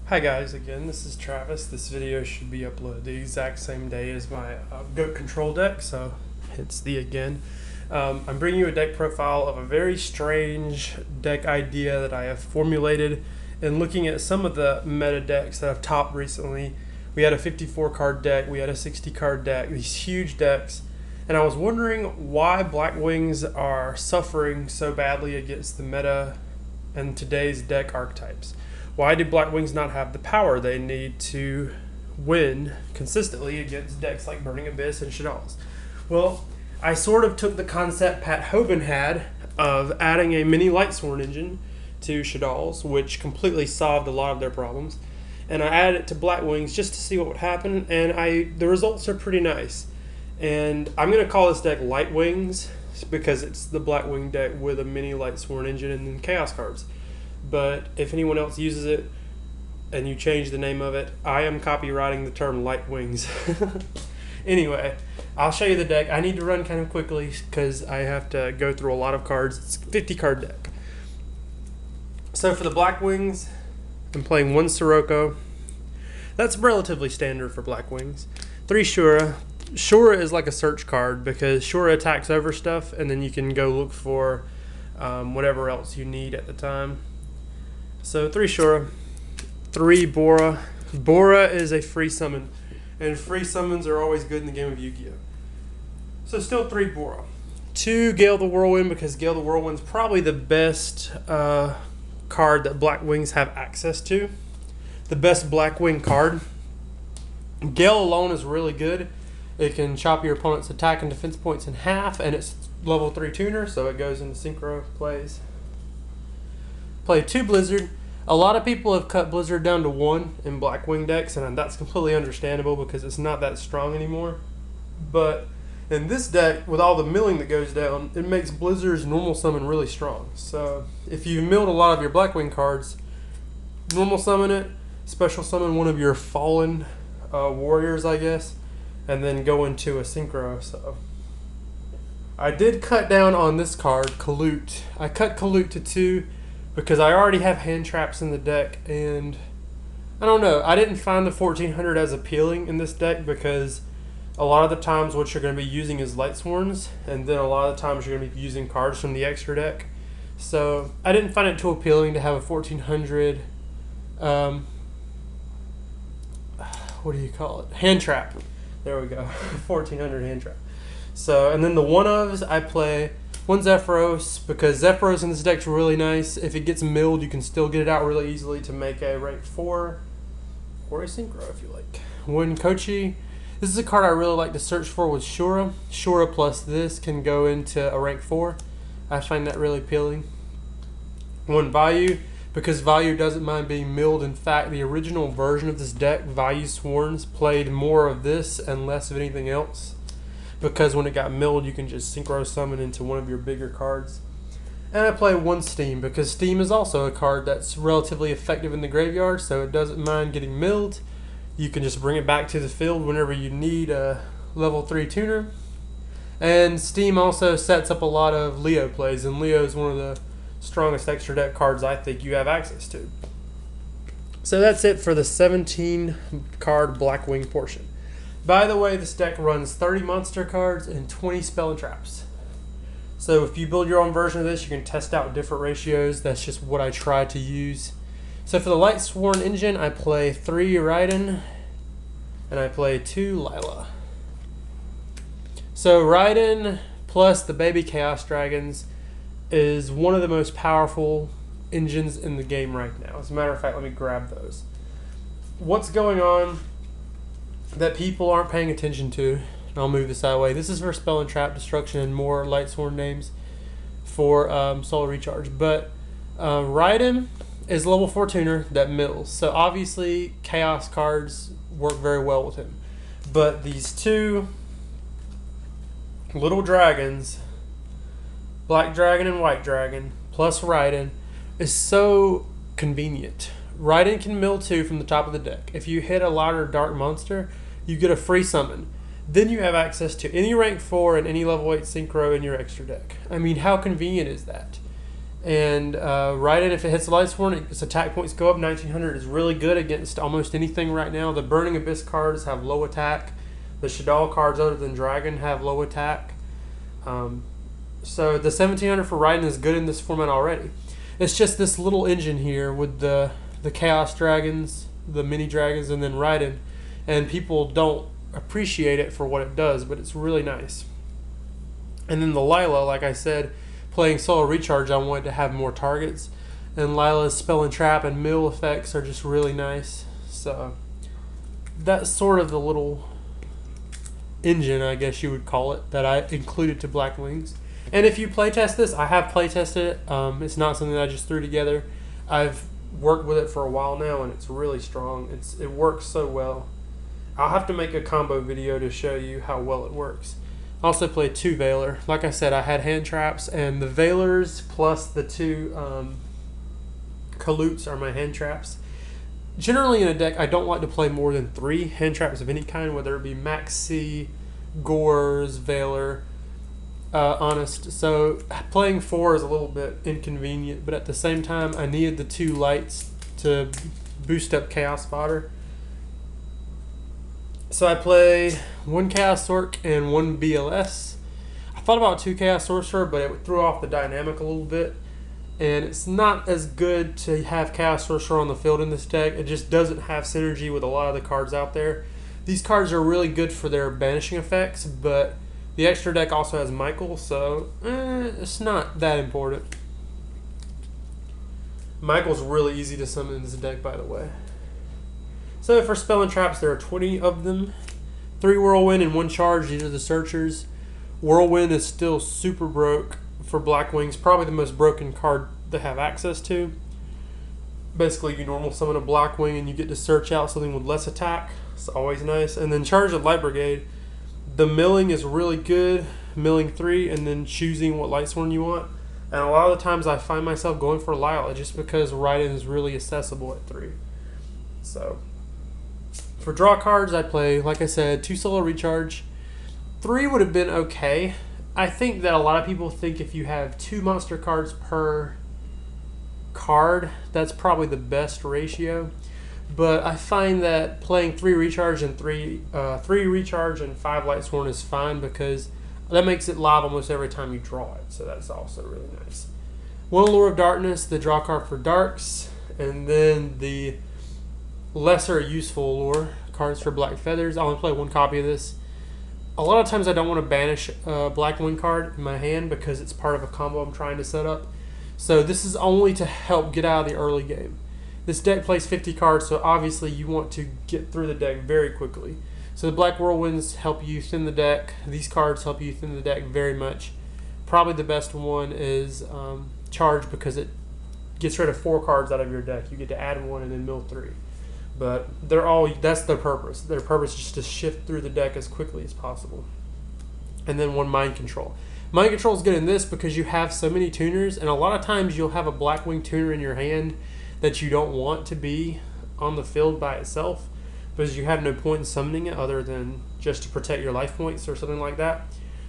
Hi guys, again, this is Travis. This video should be uploaded the exact same day as my goat control deck, so it's the again. I'm bringing you a deck profile of a very strange deck idea that I have formulated and looking at some of the meta decks that I've topped recently. We had a 54 card deck, we had a 60 card deck, these huge decks, and I was wondering why Blackwings are suffering so badly against the meta and today's deck archetypes. Why do Blackwings not have the power they need to win consistently against decks like Burning Abyss and Shaddolls? Well, I sort of took the concept Pat Hoban had of adding a mini Lightsworn engine to Shaddolls, which completely solved a lot of their problems, and I added it to Blackwings just to see what would happen, and the results are pretty nice. And I'm going to call this deck Lightwings because it's the Blackwing deck with a mini Lightsworn engine and then Chaos cards. But if anyone else uses it and you change the name of it, I am copywriting the term Lightwings. Anyway, I'll show you the deck. I need to run kind of quickly because I have to go through a lot of cards. It's a 50 card deck. So for the Blackwings, I'm playing 1 Sirocco. That's relatively standard for Blackwings. 3 Shura. Shura is like a search card because Shura attacks over stuff and then you can go look for whatever else you need at the time. So 3 Shura, 3 Bora. Bora is a free summon, and free summons are always good in the game of Yu-Gi-Oh! So still 3 Bora. 2 Gale the Whirlwind, because Gale the Whirlwind's probably the best card that Blackwings have access to. The best Blackwing card. Gale alone is really good. It can chop your opponent's attack and defense points in half, and it's level 3 tuner, so it goes into synchro plays. Play 2 Blizzard. A lot of people have cut Blizzard down to 1 in Blackwing decks, and that's completely understandable because it's not that strong anymore. But in this deck, with all the milling that goes down, it makes Blizzard's normal summon really strong. So if you've milled a lot of your Blackwing cards, normal summon it, special summon one of your fallen warriors, I guess, and then go into a synchro. So I did cut down on this card, Kalut. I cut Kalut to 2 because I already have hand traps in the deck, and I don't know, I didn't find the 1400 as appealing in this deck because a lot of the times what you're going to be using is Lightsworns, and then a lot of the times you're going to be using cards from the extra deck. So I didn't find it too appealing to have a 1400 what do you call it? Hand trap. There we go. 1400 hand trap. So, and then the one-ofs, I play 1 Zephyros, because Zephyros in this deck's really nice. If it gets milled, you can still get it out really easily to make a rank 4 or a synchro if you like. 1 Kochi. This is a card I really like to search for with Shura. Shura plus this can go into a rank 4. I find that really appealing. 1 Vayu, because Vayu doesn't mind being milled. In fact, the original version of this deck, Vayu Sworns, played more of this and less of anything else, because when it got milled, you can just synchro summon into one of your bigger cards. And I play 1 Steam, because Steam is also a card that's relatively effective in the graveyard, so it doesn't mind getting milled. You can just bring it back to the field whenever you need a level 3 tuner. And Steam also sets up a lot of Leo plays, and Leo is one of the strongest extra deck cards I think you have access to. So that's it for the 17 card Blackwing portion. By the way, this deck runs 30 monster cards and 20 spell and traps. So if you build your own version of this, you can test out different ratios. That's just what I try to use. So for the Lightsworn engine, I play 3 Raiden, and I play 2 Lila. So Raiden plus the baby Chaos Dragons is one of the most powerful engines in the game right now. As a matter of fact, let me grab those. What's going on that people aren't paying attention to, and I'll move this out of the way. This is for Spell and Trap Destruction and more Lightsworn names for Solar Recharge. But Raiden is level 4 tuner that mills. So obviously Chaos cards work very well with him. But these 2 little dragons, Black Dragon and White Dragon, plus Raiden, is so convenient. Raiden can mill 2 from the top of the deck. If you hit a light or dark monster, you get a free summon. Then you have access to any rank 4 and any level 8 synchro in your extra deck. I mean, how convenient is that? And Raiden, if it hits the Lightsworn, its attack points go up. 1900 is really good against almost anything right now. The Burning Abyss cards have low attack. The Shaddoll cards other than Dragon have low attack. So the 1700 for Raiden is good in this format already. It's just this little engine here with the Chaos Dragons, the mini dragons, and then Raiden. And people don't appreciate it for what it does, but it's really nice. And then the Lila, like I said, playing solo recharge, I wanted to have more targets. And Lila's spell and trap and mill effects are just really nice. So that's sort of the little engine, I guess you would call it, that I included to Blackwings. And if you playtest this, I have playtested it. It's not something that I just threw together. I've worked with it for a while now, and it's really strong. It works so well. I'll have to make a combo video to show you how well it works. I also played 2 Veiler. Like I said, I had hand traps, and the Veilers plus the 2 Kalutes are my hand traps. Generally in a deck, I don't like to play more than 3 hand traps of any kind, whether it be Max C, Gores, Veiler, Honest. So playing 4 is a little bit inconvenient, but at the same time, I needed the 2 lights to boost up Chaos Fodder. So I play 1 Chaos Orc and 1 BLS. I thought about 2 Chaos Sorcerer, but it threw off the dynamic a little bit. And it's not as good to have Chaos Sorcerer on the field in this deck. It just doesn't have synergy with a lot of the cards out there. These cards are really good for their banishing effects, but the extra deck also has Michael, so it's not that important. Michael's really easy to summon in this deck, by the way. So for spell and traps, there are 20 of them. 3 Whirlwind and 1 Charge. These are the searchers. Whirlwind is still super broke for Blackwings. Probably the most broken card they have access to. Basically, you normal summon a Blackwing and you get to search out something with less attack. It's always nice. And then Charge of Light Brigade. The milling is really good. Milling 3 and then choosing what Lightsworn you want. And a lot of the times I find myself going for Lila just because Raiden is really accessible at 3. So for draw cards, I play, like I said, 2 solo recharge. 3 would have been okay. I think that a lot of people think if you have 2 monster cards per card, that's probably the best ratio. But I find that playing 3 recharge and 3 recharge and 5 Lightsworn is fine because that makes it live almost every time you draw it. So that's also really nice. 1 Allure of Darkness, the draw card for darks, and then the lesser useful allure cards for Black Feathers. I only play 1 copy of this. A lot of times I don't want to banish a Blackwing card in my hand because it's part of a combo I'm trying to set up. So this is only to help get out of the early game. This deck plays 50 cards, so obviously you want to get through the deck very quickly. So the Black Whirlwinds help you thin the deck. These cards help you thin the deck very much. Probably the best one is Charge because it gets rid of 4 cards out of your deck. You get to add 1 and then mill 3. But they're all, that's their purpose. Their purpose is just to shift through the deck as quickly as possible. And then 1 Mind Control. Mind Control is good in this because you have so many tuners, and a lot of times you'll have a Blackwing tuner in your hand that you don't want to be on the field by itself because you have no point in summoning it other than just to protect your life points or something like that.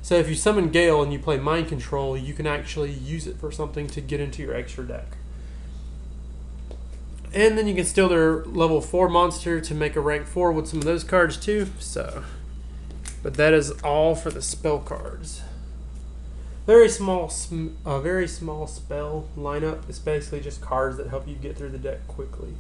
So if you summon Gale and you play Mind Control, you can actually use it for something to get into your extra deck. And then you can steal their level 4 monster to make a rank 4 with some of those cards too. So, but that is all for the spell cards. Very small spell lineup. It's basically just cards that help you get through the deck quickly.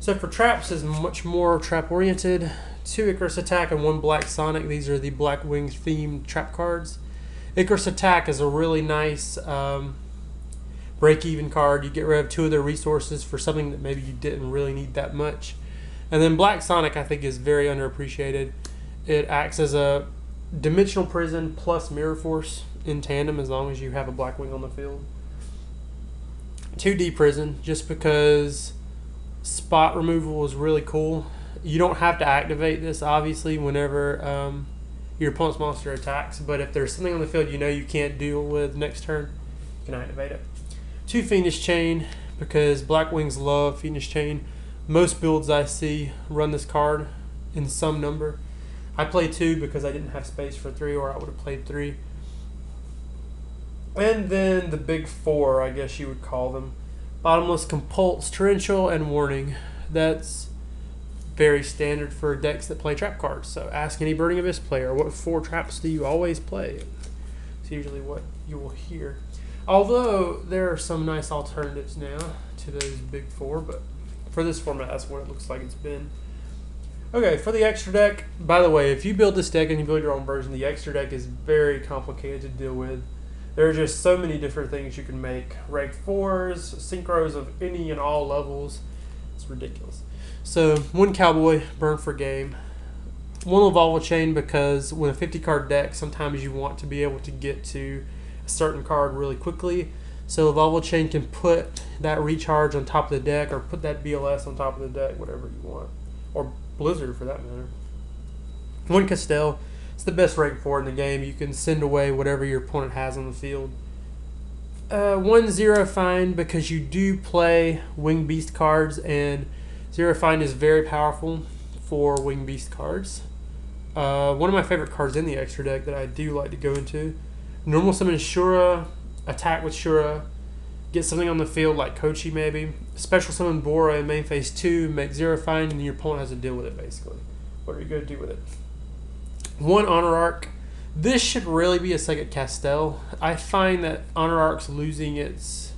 So for traps is much more trap oriented. 2 Icarus Attack and 1 Black Sonic. These are the Blackwing themed trap cards. Icarus Attack is a really nice break-even card. You get rid of 2 of their resources for something that maybe you didn't really need that much. And then Black Sonic, I think, is very underappreciated. It acts as a Dimensional Prison plus Mirror Force in tandem as long as you have a Blackwing on the field. 2D Prison, just because spot removal is really cool. You don't have to activate this, obviously, whenever your opponent's monster attacks, but if there's something on the field you know you can't deal with next turn, you can activate it. 2 Fiendish Chain, because Blackwings love Fiendish Chain. Most builds I see run this card in some number. I play 2 because I didn't have space for 3, or I would have played 3. And then the big four, I guess you would call them. Bottomless, Compulse, Torrential, and Warning. That's very standard for decks that play trap cards. So ask any Burning Abyss player, what 4 traps do you always play? It's usually what you will hear. Although there are some nice alternatives now to those big 4, but for this format, that's what it looks like it's been. Okay, for the extra deck, by the way, if you build this deck and you build your own version, the extra deck is very complicated to deal with. There are just so many different things you can make. Rank 4s, synchros of any and all levels. It's ridiculous. So, 1 Cowboy, burn for game. 1 Lavalva Chain, because with a 50 card deck, sometimes you want to be able to get to a certain card really quickly. So Lavalva Chain can put that recharge on top of the deck, or put that BLS on top of the deck, whatever you want. Or Blizzard for that matter. 1 Castell, it's the best rank 4 in the game. You can send away whatever your opponent has on the field. 1 Zero Find, because you do play Wing Beast cards, and Zero Find is very powerful for Wing Beast cards. One of my favorite cards in the extra deck that I do like to go into. Normal Summon Shura, attack with Shura, get something on the field like Kochi maybe. Special Summon Bora in main phase 2, make Zero Find, and your opponent has to deal with it basically. What are you going to do with it? 1 Honor Arc. This should really be a second Castell. I find that Honor Arc's losing its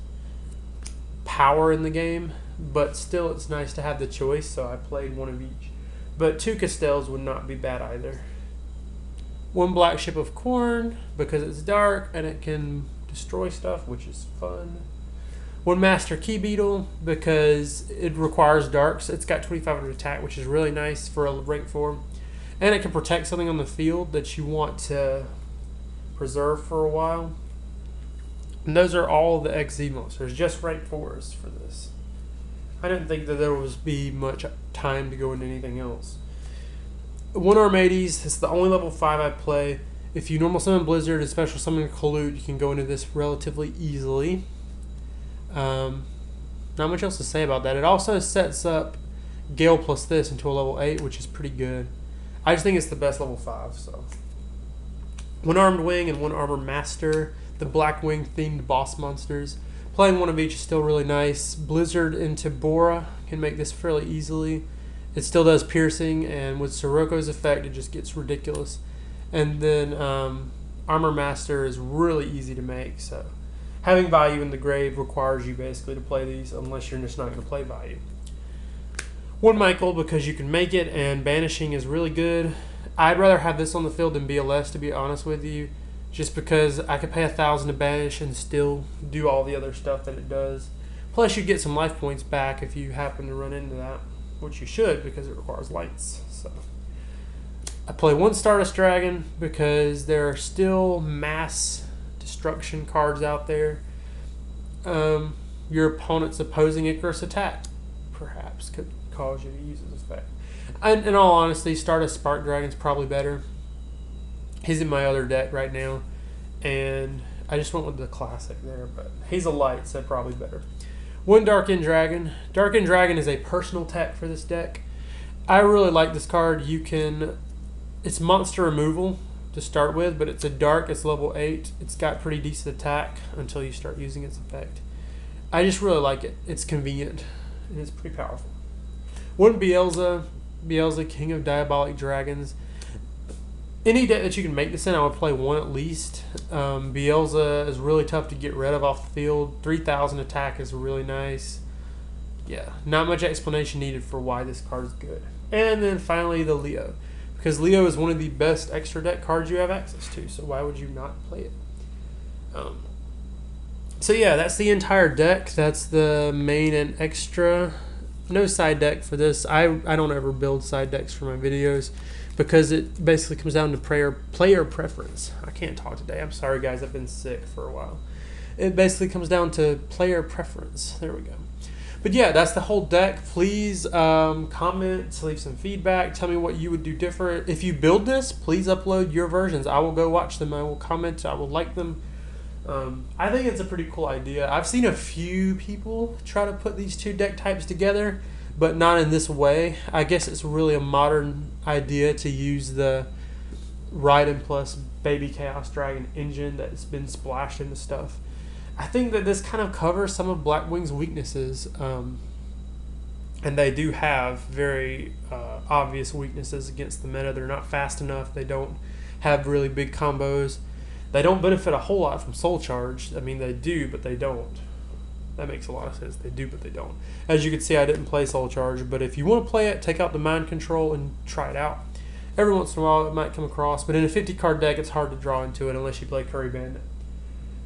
power in the game, but still it's nice to have the choice, so I played 1 of each. But 2 Castells would not be bad either. 1 Black Ship of Corn, because it's dark and it can destroy stuff, which is fun. 1 Master Key Beetle, because it requires darks. It's got 2500 attack, which is really nice for a rank 4. And it can protect something on the field that you want to preserve for a while. And those are all the XZ monsters, just rank 4s for this. I didn't think that there would be much time to go into anything else. 1 Armades, it's the only level 5 I play. If you normal summon Blizzard and special summon Collude, you can go into this relatively easily. Not much else to say about that. It also sets up Gale plus this into a level 8, which is pretty good. I just think it's the best level 5. So 1 Armed Wing and 1 Armor Master, the Blackwing themed boss monsters. Playing 1 of each is still really nice. Blizzard into Bora can make this fairly easily. It still does piercing, and with Siroko's effect, it just gets ridiculous. And then Armor Master is really easy to make, so having value in the grave requires you basically to play these, unless you're just not going to play value. 1 Michael, because you can make it, and banishing is really good. I'd rather have this on the field than BLS, to be honest with you, just because I could pay 1,000 to banish and still do all the other stuff that it does. Plus, you get some life points back if you happen to run into that, which you should, because it requires lights. So I play 1 Stardust Dragon because there are still mass destruction cards out there. Your opponent's opposing Icarus attack perhaps could cause you to use his effect. And in all honesty, Stardust Spark Dragon's probably better. He's in my other deck right now, and I just went with the classic there, but he's a light, so probably better. 1 Dark-End Dragon. Dark-End Dragon is a personal tech for this deck. I really like this card. It's monster removal to start with, but it's a dark, it's level 8. It's got pretty decent attack until you start using its effect. I just really like it. It's convenient, and it's pretty powerful. 1 Beelza, King of Diabolic Dragons. Any deck that you can make this in, I would play 1 at least. Beelza is really tough to get rid of off the field. 3,000 attack is really nice. Yeah, not much explanation needed for why this card is good. And then finally the Leo, because Leo is one of the best extra deck cards you have access to, so why would you not play it? So yeah, that's the entire deck. That's the main and extra. No side deck for this. I don't ever build side decks for my videos, because it basically comes down to player preference. I can't talk today. I'm sorry, guys. I've been sick for a while. It basically comes down to player preference. There we go. But yeah, that's the whole deck. Please comment, leave some feedback. Tell me what you would do different. If you build this, please upload your versions. I will go watch them. I will comment. I will like them. I think it's a pretty cool idea. I've seen a few people try to put these 2 deck types together, but not in this way. I guess it's really a modern idea to use the Raiden plus Baby Chaos Dragon engine that's been splashed into stuff. I think that this kind of covers some of Blackwing's weaknesses, and they do have very obvious weaknesses against the meta. They're not fast enough. They don't have really big combos. They don't benefit a whole lot from Soul Charge. I mean, they do, but they don't. That makes a lot of sense. They do, but they don't. As you can see, I didn't play Soul Charge, but if you want to play it, take out the Mind Control and try it out. Every once in a while, it might come across, but in a 50-card deck, it's hard to draw into it unless you play Curry Bandit.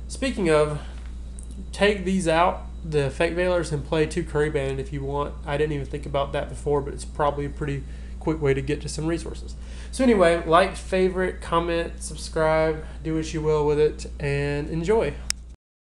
Speaking of, take these out, the Fake Veilers, and play 2 Curry Bandit if you want. I didn't even think about that before, but it's probably a pretty quick way to get to some resources. So anyway, like, favorite, comment, subscribe, do what you will with it, and enjoy.